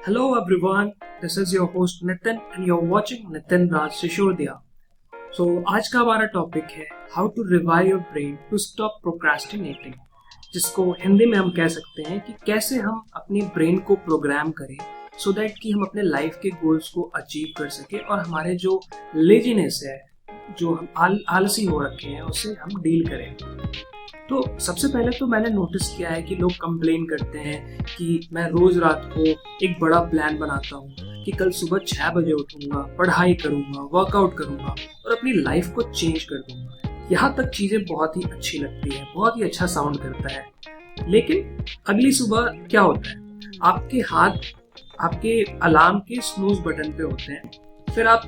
Hello everyone, this is your host Nitin and you're watching Nitin Raj Sishodia. So आज का हमारा topic है How to revive your brain to stop procrastinating, जिसको हिंदी में हम कह सकते हैं कि कैसे हम अपने ब्रेन को प्रोग्राम करें so that कि हम अपने लाइफ के गोल्स को अचीव कर सके और हमारे जो लेजीनेस है, जो हम आलसी हो रखे हैं, उससे हम डील करें। तो सबसे पहले तो मैंने नोटिस किया है कि लोग कंप्लेन करते हैं कि मैं रोज रात को एक बड़ा प्लान बनाता हूँ कि कल सुबह 6 बजे उठूंगा, पढ़ाई करूंगा, वर्कआउट करूंगा और अपनी लाइफ को चेंज कर दूंगा। यहाँ तक चीजें बहुत ही अच्छी लगती है, बहुत ही अच्छा साउंड करता है, लेकिन अगली सुबह क्या होता है? आपके हाथ आपके अलार्म के स्नूज बटन पे होते हैं, फिर आप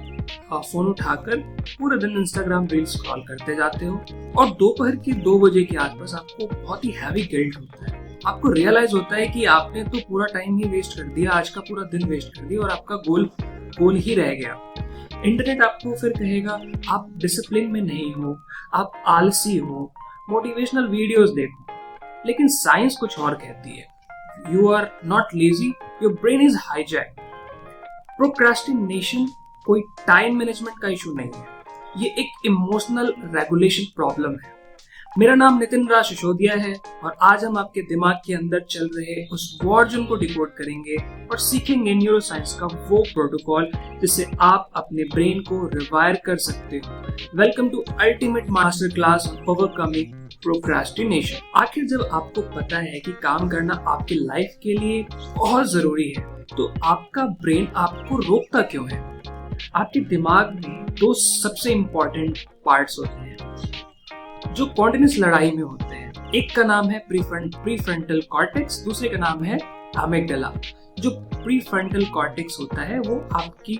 फोन उठाकर पूरे दिन इंस्टाग्राम रील स्क्रॉल करते जाते हो और दोपहर के 2 बजे के आसपास आपको बहुत ही हैवी गिल्ट होता है। आपको रियलाइज होता है कि आपने तो पूरा टाइम ही वेस्ट कर दिया, आज का पूरा दिन वेस्ट कर दिया और आपका गोल ही रह गया। इंटरनेट आपको फिर कहेगा आप डिसिप्लिन में नहीं हो, आप आलसी हो, मोटिवेशनल वीडियोस देखो, लेकिन साइंस कुछ और कहती है। You are not lazy, your brain is hijacked. Procrastination कोई टाइम मैनेजमेंट का इशू नहीं है, ये एक इमोशनल रेगुलेशन प्रॉब्लम है। मेरा नाम नितिन राज सिसोदिया है और आज हम आपके दिमाग के अंदर चल रहे उस वर्जन को डिकोड करेंगे और सीखेंगे न्यूरोसाइंस का वो प्रोटोकॉल जिससे आप अपने ब्रेन को रिवायर कर सकते हो। Welcome to ultimate master class on overcoming procrastination. आखिर जब आपको पता है कि काम करना आपकी लाइफ के लिए बहुत जरूरी है, तो आपका ब्रेन आपको रोकता क्यों है? आपके दिमाग में 2 सबसे इंपॉर्टेंट पार्ट्स होते हैं जो कॉन्टिन्यूस लड़ाई में होते हैं। एक का नाम है प्रीफ्रंटल कॉर्टेक्स, दूसरे का नाम है अमिगडाला। जो प्रीफ्रंटल कॉर्टेक्स होता है वो आपकी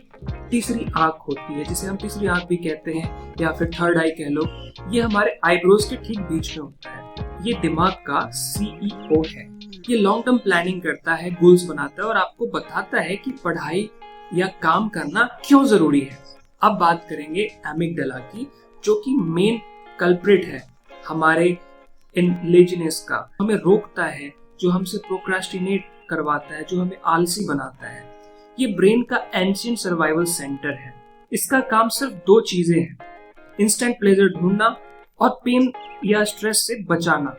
तीसरी आंख होती है, जिसे हम तीसरी आंख भी कहते हैं या फिर थर्ड आई कह लो। ये हमारे आईब्रोज के ठीक बीच में होता है। ये दिमाग का सीईओ है। ये लॉन्ग टर्म प्लानिंग करता है, गोल्स बनाता है और आपको बताता है कि पढ़ाई या काम करना क्यों जरूरी है। अब बात करेंगे एमिगडाला की, जो कि मेन कल्प्रिट है हमारे इन लेजीनेस का, हमें रोकता है, जो हमसे प्रोक्रास्टिनेट करवाता है, जो हमें आलसी बनाता है। ये ब्रेन का एंशिएंट सर्वाइवल सेंटर है। इसका काम सिर्फ 2 चीजें हैं, इंस्टेंट प्लेजर ढूंढना और पेन या स्ट्रेस से बचाना।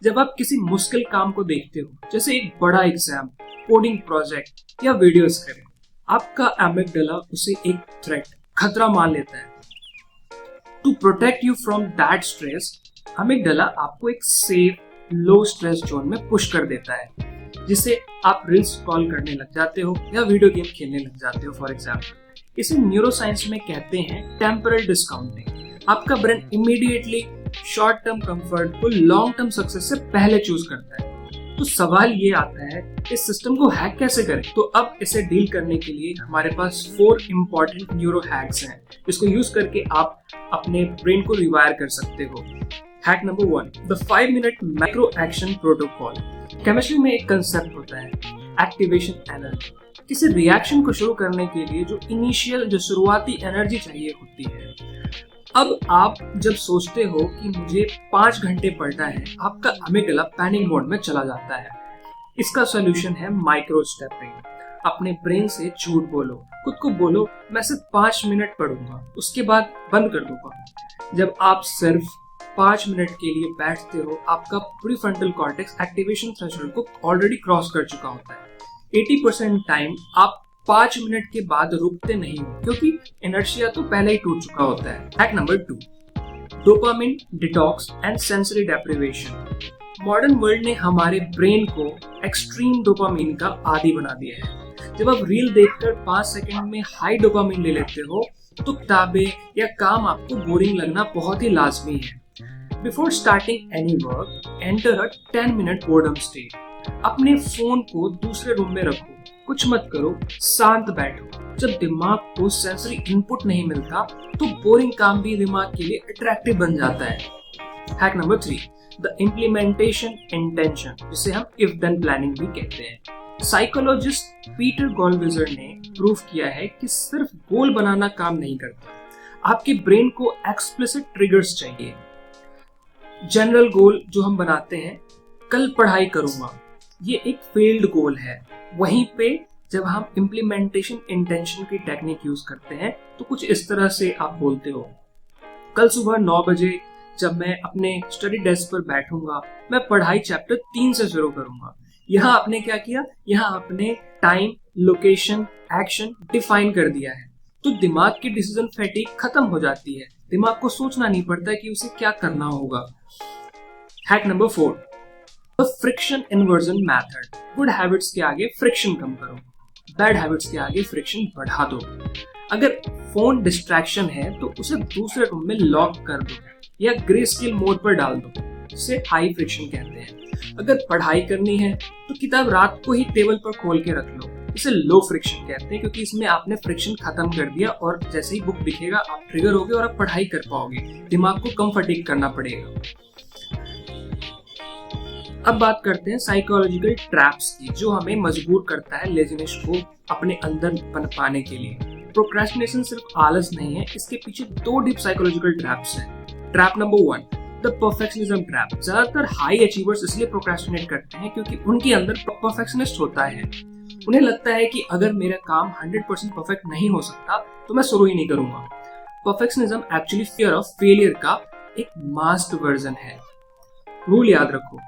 जब आप किसी मुश्किल काम को देखते हो, जैसे एक बड़ा एग्जाम, कोडिंग प्रोजेक्ट या वीडियोस करें, आपका एमिगडाला उसे एक थ्रेट, खतरा मान लेता है। To protect you from that stress, amygdala आपको एक सेफ लो स्ट्रेस जोन में पुश कर देता है, जिससे आप रील्स स्क्रॉल करने लग जाते हो या वीडियो गेम खेलने लग जाते हो फॉर एग्जाम्पल। इसे न्यूरोसाइंस में कहते हैं टेम्परल डिस्काउंटिंग। आपका brain immediately short term comfort को लॉन्ग टर्म सक्सेस से पहले चूज करता है। तो सवाल ये आता है, इस सिस्टम को हैक कैसे करें? तो अब इसे डील करने के लिए हमारे पास 4 इंपॉर्टेंट न्यूरो हैक्स हैं, जिसको यूज करके आप अपने ब्रेन को रिवायर कर सकते हो। Hack number 1, the 5 minute micro action protocol. Chemistry में एक कंसेप्ट होता है एक्टिवेशन एनर्जी। किसी रिएक्शन को शुरू करने के लिए जो शुरुआती एनर्जी चाहिए होती है। अब आप जब सोचते हो कि मुझे 5 घंटे पढ़ना है, आपका अमिगडाला पैनिक मोड में चला जाता है। इसका सॉल्यूशन है माइक्रो स्टेपिंग। अपने ब्रेन से झूठ बोलो, खुद को बोलो मैं सिर्फ 5 मिनट पढ़ूंगा, उसके बाद बंद कर दूंगा। जब आप सिर्फ 5 मिनट के लिए बैठते हो, आपका प्रीफ्रंटल कॉर्टेक्स एक्टिवेशन थ्रेशोल्ड को ऑलरेडी क्रॉस कर चुका होता है। 80% टाइम आप 5 मिनट के बाद रुकते नहीं हो, क्योंकि इनर्शिया तो पहले ही टूट चुका होता है। Hack number 2, dopamine detox and sensory deprivation. Modern world ने हमारे ब्रेन को एक्सट्रीम डोपामिन का आदी बना दिया है। जब आप रील देखकर 5 सेकंड में हाई डोपामिन ले लेते हो, तो किताबें या काम आपको बोरिंग लगना बहुत ही लाजमी है। Before starting any work, enter a 10 minute boredom state. अपने फोन को दूसरे रूम में रखो, कुछ मत करो, शांत बैठो। जब दिमाग को सेंसरी इनपुट नहीं मिलता, तो बोरिंग काम भी दिमाग के लिए अट्रैक्टिव बन जाता है। Hack number 3, the implementation intention, जिसे हम इफ देन प्लानिंग भी कहते हैं। साइकोलॉजिस्ट पीटर गॉलवेजर ने प्रूव किया है कि सिर्फ गोल बनाना काम नहीं करता, आपके ब्रेन को एक्सप्लिसिट ट्रिगर्स चाहिए। जनरल गोल जो हम बनाते हैं, कल पढ़ाई करूंगा, ये एक फेल्ड गोल है। वहीं पे जब हम इम्प्लीमेंटेशन इंटेंशन की टेक्निक यूज करते हैं तो कुछ इस तरह से आप बोलते हो, कल सुबह 9 बजे जब मैं अपने स्टडी डेस्क पर बैठूंगा मैं पढ़ाई चैप्टर 3 से शुरू करूंगा। यहाँ आपने क्या किया, यहाँ आपने टाइम, लोकेशन, एक्शन डिफाइन कर दिया है, तो दिमाग की डिसीजन फैटिग खत्म हो जाती है। दिमाग को सोचना नहीं पड़ता कि उसे क्या करना होगा। Hack number 4, the friction inversion method. Good habits के आगे फ्रिक्शन कम करो, बैड हैबिट्स के आगे फ्रिक्शन बढ़ा दो। अगर फोन डिस्ट्रैक्शन है तो उसे दूसरे रूम में लॉक कर दो या ग्रे स्केल मोड पर डाल दो, इसे हाई फ्रिक्शन कहते हैं। अगर पढ़ाई करनी है तो किताब रात को ही टेबल पर खोल के रख लो, इसे लो फ्रिक्शन कहते हैं, क्योंकि इसमें आपने फ्रिक्शन खत्म कर दिया और जैसे ही बुक दिखेगा आप ट्रिगर होगे और आप पढ़ाई कर पाओगे, दिमाग को कम फटीग करना पड़ेगा। अब बात करते हैं साइकोलॉजिकल ट्रैप्स की, जो हमें मजबूर करता है लेजीनेस को अपने अंदर पाने के लिए। प्रोक्रेस्टिनेशन सिर्फ आलस नहीं है, इसके पीछे 2 डीप साइकोलॉजिकल ट्रैप्स हैं। Trap number 1, the perfectionism trap. ज्यादातर हाई अचीवर्स इसलिए प्रोक्रेस्टिनेट करते हैं क्योंकि उनके अंदर परफेक्शनिस्ट होता है। उन्हें लगता है कि अगर मेरा काम 100% परफेक्ट नहीं हो सकता तो मैं शुरू ही नहीं करूंगा। Perfectionism actually fear of failure का एक मास्क्ड वर्जन है। रूल याद रखो,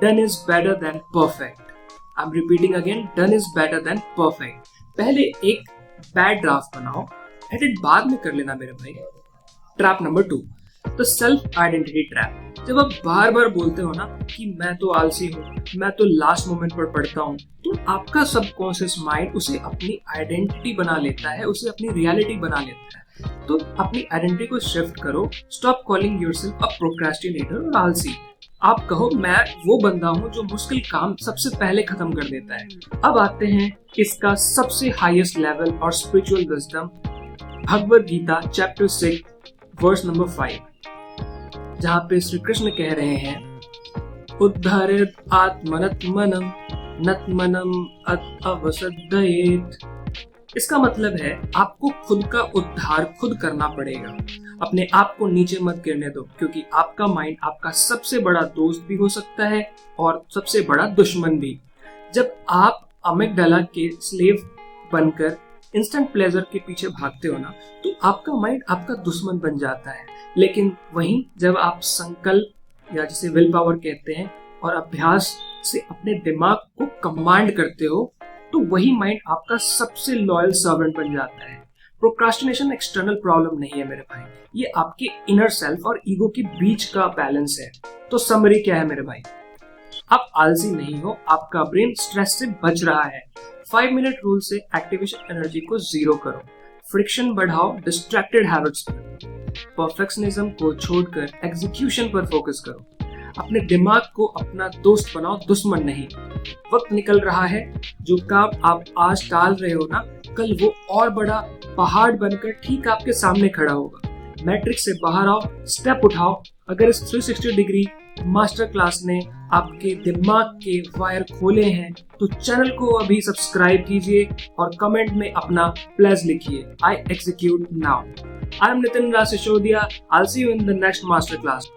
done is better than perfect. I am repeating again, done is better than perfect. पहले एक बैड ड्राफ्ट बनाओ, एडिट बाद में कर लेना मेरे भाई। Trap number 2, the self identity trap. जब आप बार बार बोलते हो ना कि मैं तो आलसी हूँ, मैं तो लास्ट मोमेंट पर पढ़ता हूँ, तो आपका सबकॉन्शियस माइंड उसे अपनी आइडेंटिटी बना लेता है, उसे अपनी रियलिटी बना लेता है। तो अपनी आइडेंटिटी को शिफ्ट करो। स्टॉप कॉलिंग योरसेल्फ अ प्रोक्रेस्टिनेटर और आलसी। आप कहो मैं वो बंदा हूँ जो मुश्किल काम सबसे पहले खत्म कर देता है। अब आते हैं इसका सबसे हाईएस्ट लेवल और spiritual wisdom, Bhagavad Gita chapter 6 verse number 5, जहाँ पे श्री कृष्ण कह रहे हैं, उद्धरेत आत्मनत्मनम नत्मनम अवसदयेत। इसका मतलब है आपको खुद का उद्धार खुद करना पड़ेगा। अपने आप को नीचे मत गिरने दो, क्योंकि आपका माइंड आपका सबसे बड़ा दोस्त भी हो सकता है और सबसे बड़ा दुश्मन भी। जब आप अमिगडाला के स्लेव बनकर इंस्टेंट प्लेजर के पीछे भागते हो ना, तो आपका माइंड आपका दुश्मन बन जाता है। लेकिन वहीं जब आप संकल्प या जिसे विल पावर कहते हैं और अभ्यास से अपने दिमाग को कमांड करते हो, तो वही माइंड आपका सबसे लॉयल सर्वेंट बन जाता है। प्रोक्रास्टिनेशन एक्सटर्नल प्रॉब्लम नहीं है मेरे भाई, ये आपके इनर सेल्फ और ईगो के बीच का बैलेंस है। तो समरी क्या है मेरे भाई, आप आलसी नहीं हो, आपका ब्रेन स्ट्रेस से बच रहा है। 5 मिनट रूल से एक्टिवेशन एनर्जी को 0 करो, फ्रिक्शन बढ़ाओ डिस्ट्रैक्टेड हैबिट्स पर, परफेक्शनिज्म को छोड़कर एग्जीक्यूशन पर फोकस करो। अपने दिमाग को अपना दोस्त बनाओ, दुश्मन नहीं। वक्त निकल रहा है, जो काम आप आज टाल रहे हो ना, कल वो और बड़ा पहाड़ बनकर ठीक आपके सामने खड़ा होगा। मैट्रिक्स से बाहर आओ, स्टेप उठाओ। अगर इस 360 डिग्री मास्टर क्लास ने आपके दिमाग के वायर खोले हैं तो चैनल को अभी सब्सक्राइब कीजिए और कमेंट में अपना प्लेज लिखिए, I execute now. I am Nitin Raj Sisodia. I'll see you in the next master class.